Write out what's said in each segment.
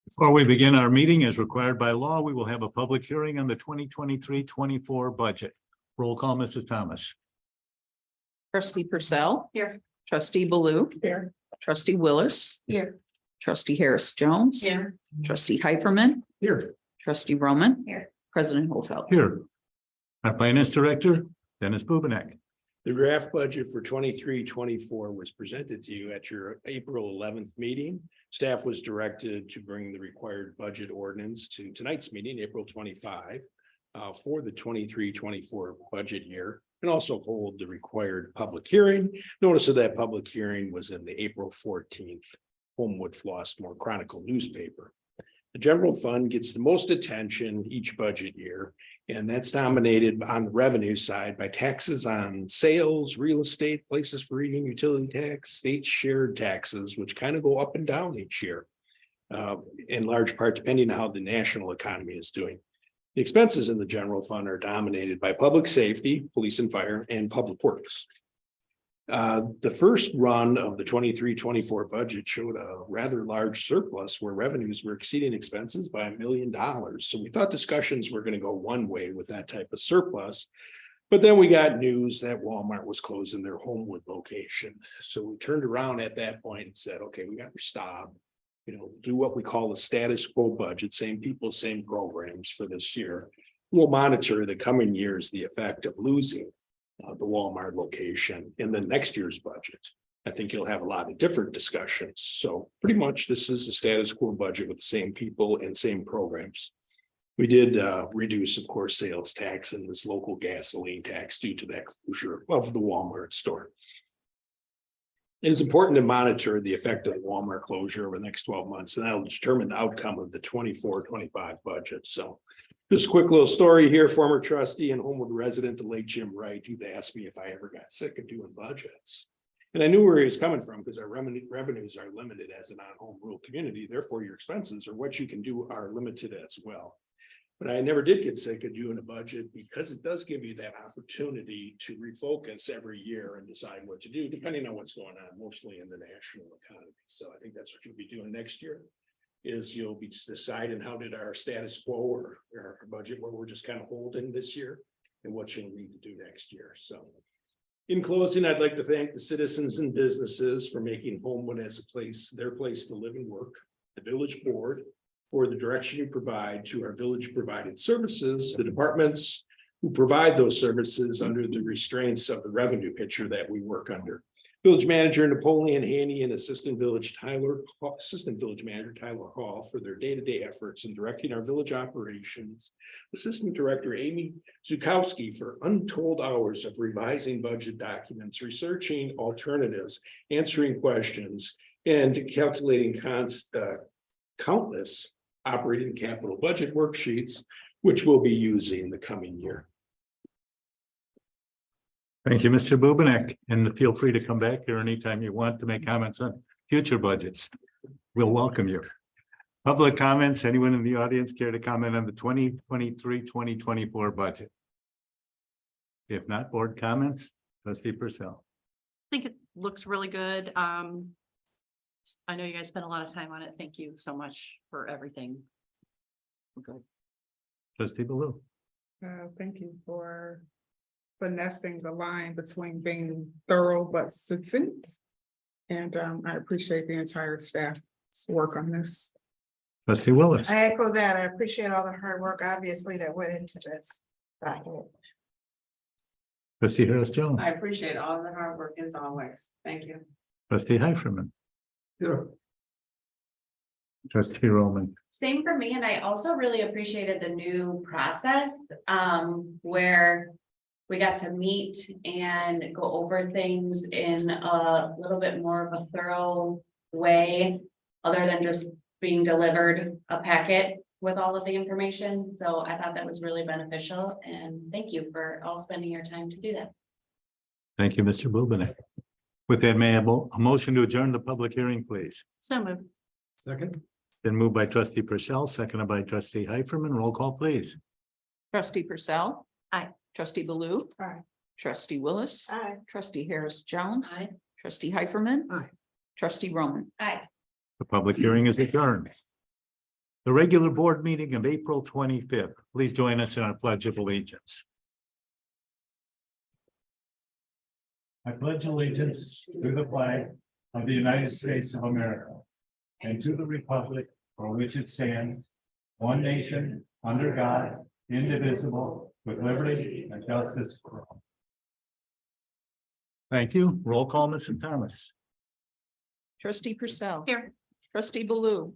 Before we begin our meeting, as required by law, we will have a public hearing on the 2023-24 budget. Roll call, Mrs. Thomas. Trustee Purcell. Here. Trustee Baloo. Here. Trustee Willis. Here. Trustee Harris Jones. Here. Trustee Heiferman. Here. Trustee Roman. Here. President Hofeld. Here. Our Finance Director, Dennis Bubenek. The draft budget for 23-24 was presented to you at your April 11th meeting. Staff was directed to bring the required budget ordinance to tonight's meeting, April 25, for the 23-24 budget year, and also hold the required public hearing. Notice of that public hearing was in the April 14th Homewood Flossmoor Chronicle newspaper. The general fund gets the most attention each budget year, and that's dominated on the revenue side by taxes on sales, real estate, places for eating, utility tax, state shared taxes, which kind of go up and down each year, in large part depending on how the national economy is doing. The expenses in the general fund are dominated by public safety, police and fire, and public works. The first run of the 23-24 budget showed a rather large surplus where revenues were exceeding expenses by $1 million. So we thought discussions were going to go one way with that type of surplus. But then we got news that Walmart was closing their Homewood location. So we turned around at that point and said, okay, we got to stop, do what we call a status quo budget, same people, same programs for this year. We'll monitor the coming years, the effect of losing the Walmart location in the next year's budget. I think you'll have a lot of different discussions. So pretty much this is a status quo budget with the same people and same programs. We did reduce, of course, sales tax and this local gasoline tax due to that closure of the Walmart store. It is important to monitor the effect of the Walmart closure over the next 12 months, and that'll determine the outcome of the 24-25 budget. So just a quick little story here. Former trustee and Homewood resident, the late Jim Wright, who'd asked me if I ever got sick of doing budgets. And I knew where he was coming from because our revenues are limited as a non-home rule community. Therefore, your expenses or what you can do are limited as well. But I never did get sick of doing a budget because it does give you that opportunity to refocus every year and decide what to do, depending on what's going on, mostly in the national economy. So I think that's what you'll be doing next year. Is you'll be deciding how did our status quo or our budget where we're just kind of holding this year and what you'll need to do next year. So in closing, I'd like to thank the citizens and businesses for making Homewood as a place, their place to live and work, the village board for the direction you provide to our village provided services, the departments who provide those services under the restraints of the revenue picture that we work under. Village Manager Napoleon Haney and Assistant Village Manager Tyler Hall for their day-to-day efforts in directing our village operations. Assistant Director Amy Zukowski for untold hours of revising budget documents, researching alternatives, answering questions, and calculating countless operating capital budget worksheets, which we'll be using the coming year. Thank you, Mr. Bubenek, and feel free to come back here anytime you want to make comments on future budgets. We'll welcome you. Public comments, anyone in the audience care to comment on the 2023-2024 budget? If not, board comments, Trustee Purcell. I think it looks really good. I know you guys spent a lot of time on it. Thank you so much for everything. Okay. Trustee Baloo. Thank you for finessing the line between being thorough but succinct. And I appreciate the entire staff's work on this. Trustee Willis. I echo that. I appreciate all the hard work, obviously, that went into this document. Trustee Harris Jones. I appreciate all the hard work as always. Thank you. Trustee Heiferman. Sure. Trustee Roman. Same for me, and I also really appreciated the new process where we got to meet and go over things in a little bit more of a thorough way, other than just being delivered a packet with all of the information. So I thought that was really beneficial, and thank you for all spending your time to do that. Thank you, Mr. Bubenek. With that, may I have a motion to adjourn the public hearing, please? So moved. Second. Been moved by Trustee Purcell, seconded by Trustee Heiferman. Roll call, please. Trustee Purcell. Aye. Trustee Baloo. Aye. Trustee Willis. Aye. Trustee Harris Jones. Aye. Trustee Heiferman. Aye. Trustee Roman. Aye. The public hearing is adjourned. The regular board meeting of April 25th. Please join us in our pledge of allegiance. I pledge allegiance to the flag of the United States of America and to the republic for which it stands, one nation, under God, indivisible, with liberty and justice for all. Thank you. Roll call, Mrs. Thomas. Trustee Purcell. Here. Trustee Baloo.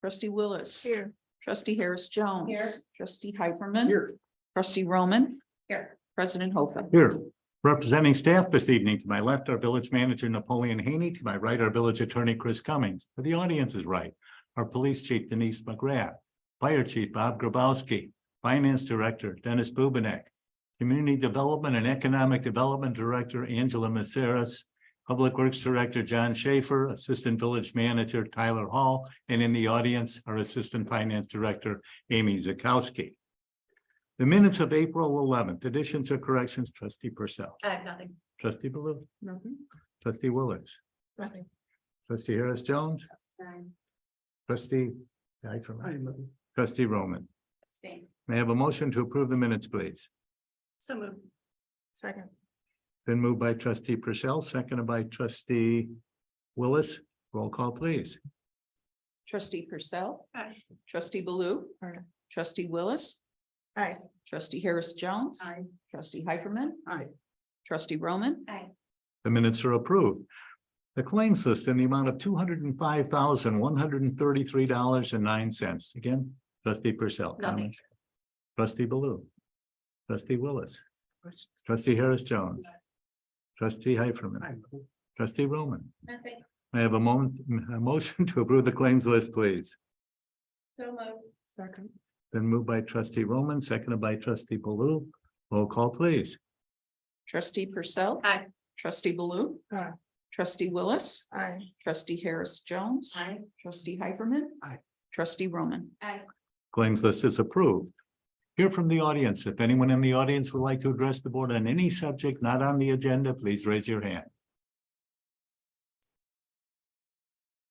Trustee Willis. Here. Trustee Harris Jones. Here. Trustee Heiferman. Here. Trustee Roman. Here. President Hofer. Here. Representing staff this evening, to my left, our village manager Napoleon Haney, to my right, our village attorney Chris Cummings. To the audience's right, our police chief Denise McGrath, fire chief Bob Grabowski, finance director Dennis Bubanek, community development and economic development director Angela Maceras, public works director John Schaefer, assistant village manager Tyler Hall, and in the audience, our assistant finance director Amy Zakowski. The minutes of April 11th, additions or corrections, trustee Purcell, I have nothing. trustee Baloo, Nothing. trustee Willis, Nothing. trustee Harris Jones, trustee trustee Roman. Abstain. May I have a motion to approve the minutes, please? So moved. Second. Been moved by trustee Purcell, seconded by trustee Willis. Roll call, please. Trustee Purcell. Aye. Trustee Baloo. Trustee Willis. Aye. Trustee Harris Jones. Aye. Trustee Heiferman. Aye. Trustee Roman. Aye. The minutes are approved. The claims list in the amount of $205,133.09. Again, trustee Purcell. Nothing. Comments? Trustee Baloo. Trustee Willis. Trustee Harris Jones. Trustee Heiferman. Trustee Roman. Nothing. May I have a motion to approve the claims list, please? So moved. Second. Been moved by trustee Roman, seconded by trustee Baloo. Roll call, please. Trustee Purcell. Aye. Trustee Baloo. Aye. Trustee Willis. Aye. Trustee Harris Jones. Aye. Trustee Heiferman. Aye. Trustee Roman. Aye. Claims list is approved. Hear from the audience. If anyone in the audience would like to address the board on any subject not on the agenda, please raise your hand.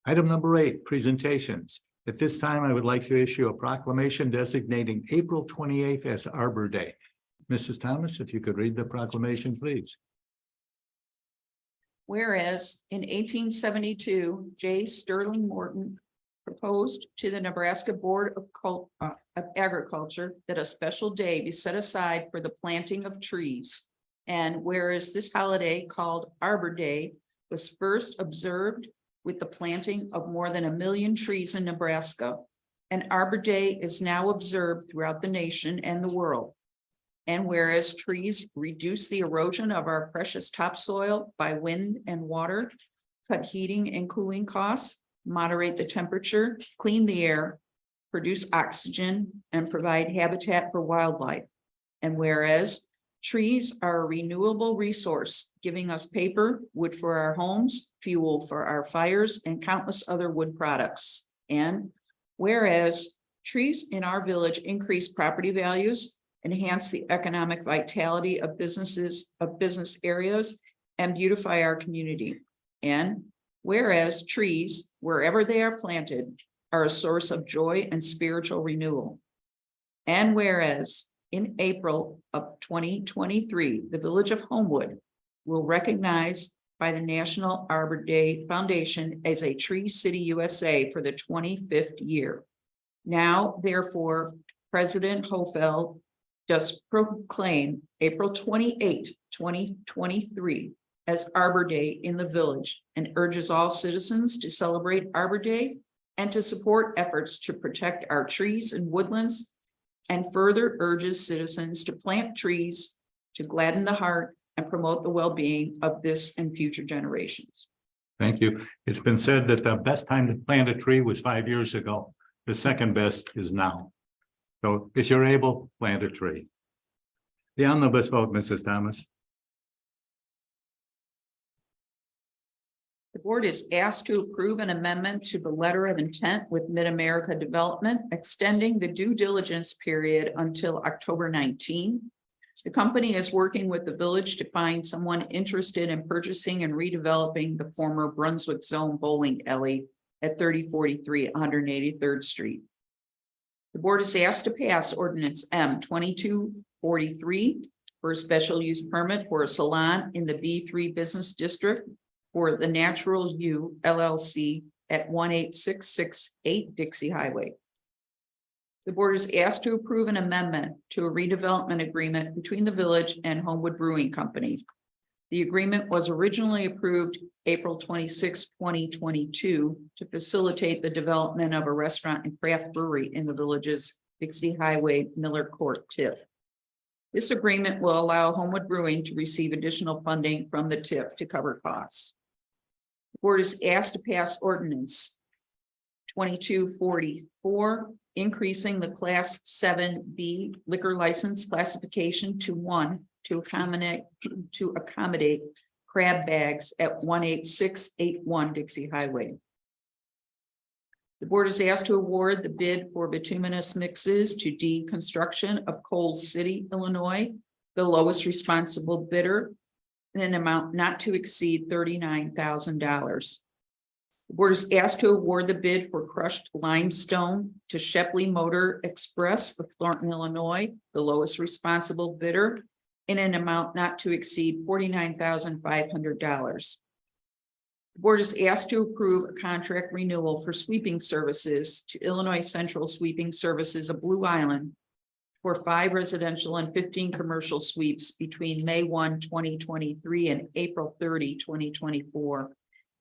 Item number 8, presentations. At this time, I would like to issue a proclamation designating April 28th as Arbor Day. Mrs. Thomas, if you could read the proclamation, please. Whereas in 1872, J. Sterling Morton proposed to the Nebraska Board of Agriculture that a special day be set aside for the planting of trees. And whereas this holiday called Arbor Day was first observed with the planting of more than 1 million trees in Nebraska, and Arbor Day is now observed throughout the nation and the world. And whereas trees reduce the erosion of our precious topsoil by wind and water, cut heating and cooling costs, moderate the temperature, clean the air, produce oxygen, and provide habitat for wildlife. And whereas trees are a renewable resource, giving us paper, wood for our homes, fuel for our fires, and countless other wood products. And whereas trees in our village increase property values, enhance the economic vitality of business areas, and beautify our community. And whereas trees, wherever they are planted, are a source of joy and spiritual renewal. And whereas in April of 2023, the Village of Homewood will recognize by the National Arbor Day Foundation as a Tree City USA for the 25th year. Now, therefore, President Hofeld does proclaim April 28, 2023 as Arbor Day in the village and urges all citizens to celebrate Arbor Day and to support efforts to protect our trees and woodlands, and further urges citizens to plant trees to gladden the heart and promote the well-being of this and future generations. Thank you. It's been said that the best time to plant a tree was 5 years ago. The second best is now. So if you're able, plant a tree. The omnibus vote, Mrs. Thomas. The board is asked to approve an amendment to the letter of intent with Mid-America Development, extending the due diligence period until October 19. The company is working with the village to find someone interested in purchasing and redeveloping the former Brunswick Zone bowling alley at 3043 183rd Street. The board is asked to pass ordinance M 2243 for a special use permit for a salon in the B3 Business District for the Natural U LLC at 18668 Dixie Highway. The board is asked to approve an amendment to a redevelopment agreement between the village and Homewood Brewing Company. The agreement was originally approved April 26, 2022 to facilitate the development of a restaurant and craft brewery in the village's Dixie Highway Miller Court tip. This agreement will allow Homewood Brewing to receive additional funding from the tip to cover costs. The board is asked to pass ordinance 2244, increasing the class 7B liquor license classification to 1 to accommodate crab bags at 18681 Dixie Highway. The board is asked to award the bid for bituminous mixes to D Construction of Coles City, Illinois, the lowest responsible bidder, in an amount not to exceed $39,000. The board is asked to award the bid for crushed limestone to Shepley Motor Express of Thornton, Illinois, the lowest responsible bidder, in an amount not to exceed $49,500. The board is asked to approve a contract renewal for sweeping services to Illinois Central Sweeping Services of Blue Island for 5 residential and 15 commercial sweeps between May 1, 2023 and April 30, 2024.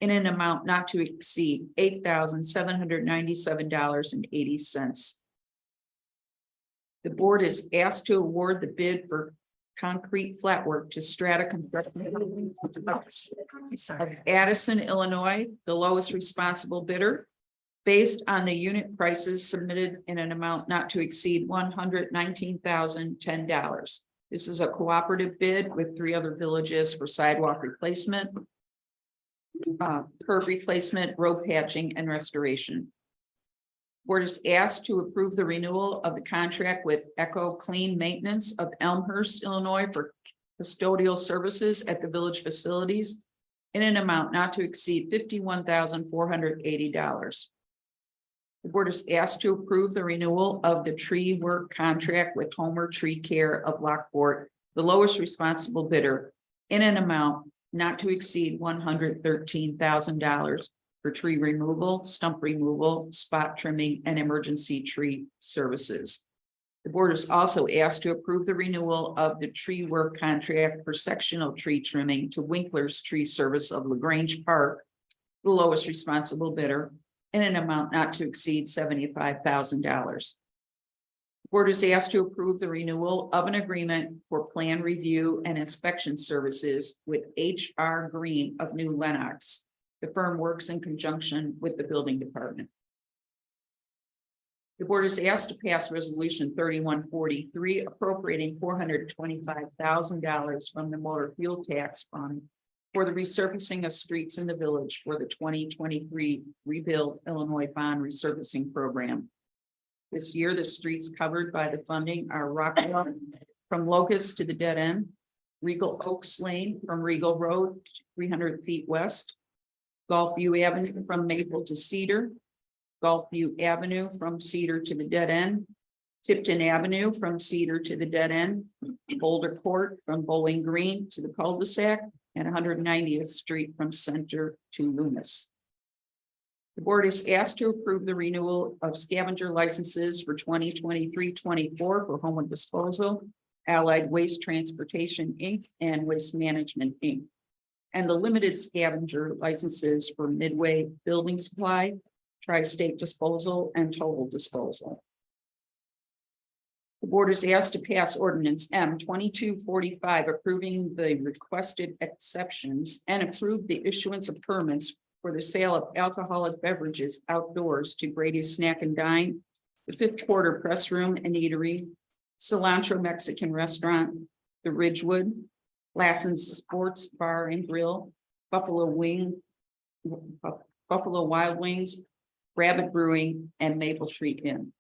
In an amount not to exceed $8,797.80. The board is asked to award the bid for concrete flat work to Strata Construction of Addison, Illinois, the lowest responsible bidder, based on the unit prices submitted in an amount not to exceed $119,010. This is a cooperative bid with 3 other villages for sidewalk replacement, curb replacement, road patching, and restoration. Board is asked to approve the renewal of the contract with Echo Clean Maintenance of Elmhurst, Illinois for custodial services at the village facilities in an amount not to exceed $51,480. The board is asked to approve the renewal of the tree work contract with Homer Tree Care of Lockport, the lowest responsible bidder, in an amount not to exceed $113,000 for tree removal, stump removal, spot trimming, and emergency tree services. The board is also asked to approve the renewal of the tree work contract for sectional tree trimming to Winkler's Tree Service of LaGrange Park, the lowest responsible bidder, in an amount not to exceed $75,000. The board is asked to approve the renewal of an agreement for plan review and inspection services with H.R. Green of New Lenox. The firm works in conjunction with the building department. The board is asked to pass resolution 3143 appropriating $425,000 from the motor fuel tax fund for the resurfacing of streets in the village for the 2023 Rebuild Illinois Bond Resurfacing Program. This year, the streets covered by the funding are Rockwell from Locust to the dead end, Regal Oaks Lane from Regal Road 300 feet west, Gulfview Avenue from Maple to Cedar, Gulfview Avenue from Cedar to the dead end, Tipton Avenue from Cedar to the dead end, Boulder Court from Bowling Green to the cul-de-sac, and 190th Street from Center to Loomis. The board is asked to approve the renewal of scavenger licenses for 2023-24 for Homewood Disposal, Allied Waste Transportation, Inc., and Waste Management, Inc., and the limited scavenger licenses for Midway Building Supply, Tri-State Disposal, and Total Disposal. The board is asked to pass ordinance M 2245 approving the requested exceptions and approve the issuance of permits for the sale of alcoholic beverages outdoors to Brady's Snack and Dine, the Fifth Quarter Press Room and Eatery, Cilantro Mexican Restaurant, the Ridgewood, Lassen's Sports Bar and Grill, Buffalo Wild Wings, Rabbit Brewing, and Maple Street Inn.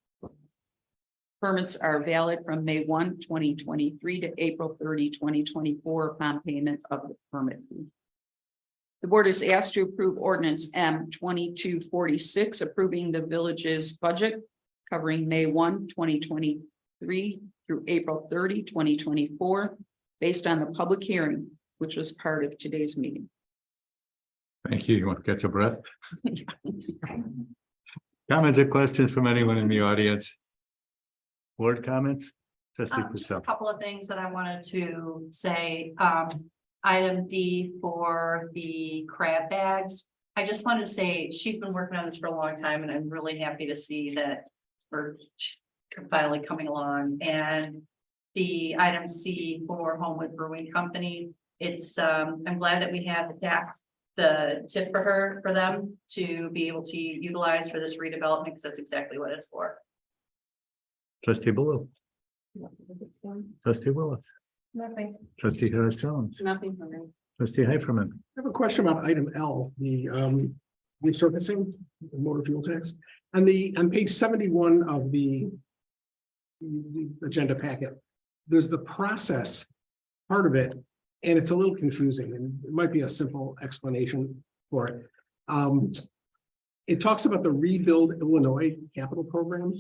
Permits are valid from May 1, 2023 to April 30, 2024 upon payment of the permit fee. The board is asked to approve ordinance M 2246, approving the village's budget covering May 1, 2023 through April 30, 2024, based on the public hearing, which was part of today's meeting. Thank you. You want to catch your breath? Comments or questions from anyone in the audience? Board comments? Trustee Just a Purcell. couple of things that I wanted to say. Item D for the crab bags. I just wanted to say, she's been working on this for a long time, and I'm really happy to see that she's finally coming along. And the item C for Homewood Brewing Company, it's, I'm glad that we have the tip for them to be able to utilize for this redevelopment, because that's exactly what it's for. Trustee Baloo. Trustee Willis. Nothing. Trustee Harris Jones. Nothing for me. Trustee Heiferman. I have a question about item L, the resurfacing, the motor fuel tax. On page 71 of the agenda packet, there's the process part of it, and it's a little confusing, and it might be a simple explanation for it. It talks about the Rebuild Illinois Capital Program,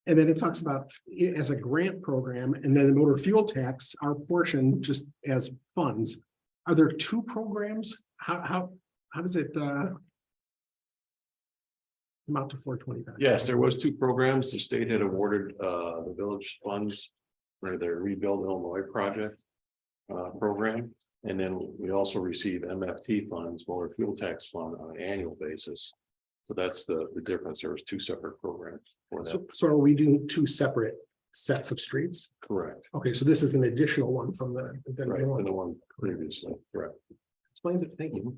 and then it talks about it as a grant program, and then the motor fuel tax, our portion just as funds. Are there two programs? How does it amount to 425? Yes, there was two programs. The state had awarded the village funds for their Rebuild Illinois project program. And then we also receive MFT funds, motor fuel tax fund, on an annual basis. So that's the difference. There was two separate programs for that. So are we doing two separate sets of streets? Correct. Okay, so this is an additional one from the. Right, and the one previously, correct. Explains it, thank you.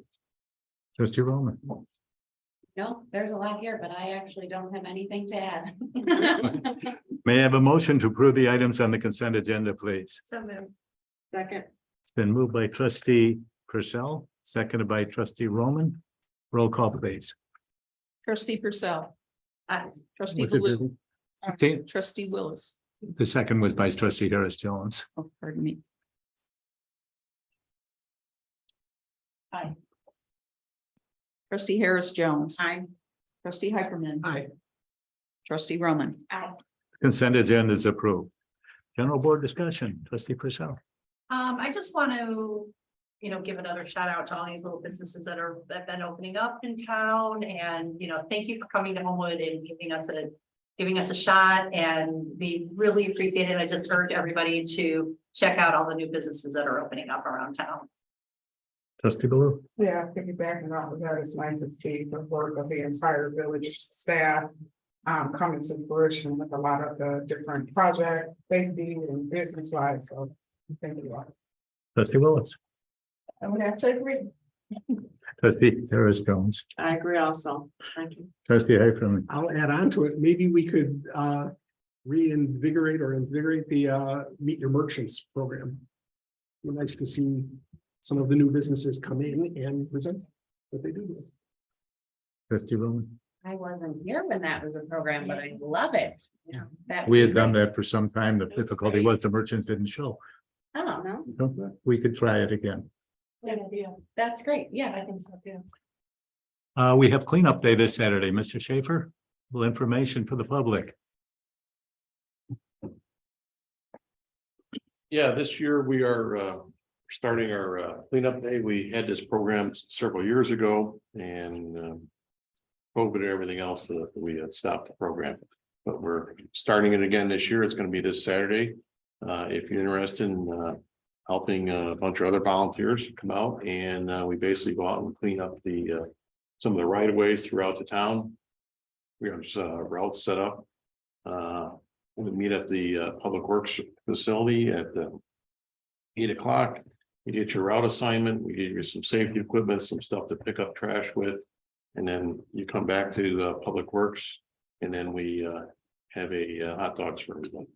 Trustee Roman. No, there's a lot here, but I actually don't have anything to add. May I have a motion to approve the items on the consent agenda, please? So moved. Second. It's been moved by trustee Purcell, seconded by trustee Roman. Roll call, please. Trustee Purcell. Aye. Trustee Was it Baloo. the- Trustee Willis. The second was by trustee Harris Jones. Oh, pardon me. Aye. Trustee Harris Jones. Aye. Trustee Hyperman. Aye. Trustee Roman. Aye. Consent agenda is approved. General board discussion, trustee Purcell. I just want to, give another shout out to all these little businesses that have been opening up in town, and, thank you for coming to Homewood and giving us a shot, and we really appreciate it. I just urge everybody to check out all the new businesses that are opening up around town. Trustee Baloo. Yeah, piggybacking off of that, it's nice to see the work of the entire village staff coming to fruition with a lot of the different projects, safety and business wise, so thank you all. Trustee Willis. I would have to agree. Trustee Harris Jones. I agree also. Thank you. Trustee Heiferman. I'll add on to it. Maybe we could reinvigorate the Meet Your Merchants program. Be nice to see some of the new businesses come in and present what they do. Trustee Roman. I wasn't here when that was a program, but I love it. Yeah. We had done that for some time. The difficulty was the merchants didn't show. Oh, no, So we could try it again. that's great. Yeah, I think so too. We have cleanup day this Saturday. Mr. Schaefer, little information for the public. Yeah, this year we are starting our cleanup day. We had this program several years ago, and COVID and everything else that we had stopped the program. But we're starting it again this year. It's going to be this Saturday. If you're interested in helping a bunch of other volunteers come out, and we basically go out and clean up some of the right of ways throughout the town. We have routes set up. We meet at the Public Works facility at 8 o'clock. You get your route assignment. We give you some safety equipment, some stuff to pick up trash with. And then you come back to Public Works, and then we have a hot dogs for everyone.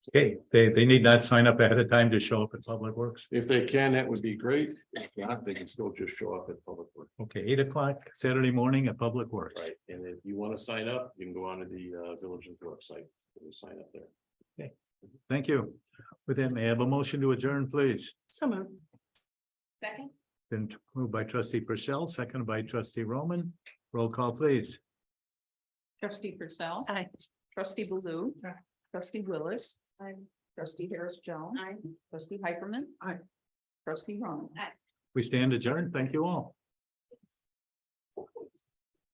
Okay, they need not sign up ahead of time to show up at Public Works. If they can, that would be great. If not, they can still just show up at Public Works. Okay, 8 o'clock Saturday morning at Public Works. Right, and if you want to sign up, you can go onto the village's website and sign up there. Thank you. With that, may I have a motion to adjourn, please? So moved. Second. Been moved by trustee Purcell, seconded by trustee Roman. Roll call, please. Trustee Purcell. Aye. Trustee Baloo. Aye. Trustee Willis. Aye. Trustee Harris Jones. Aye. Trustee Hyperman. Aye. Trustee Roman. We stand adjourned. Thank you all.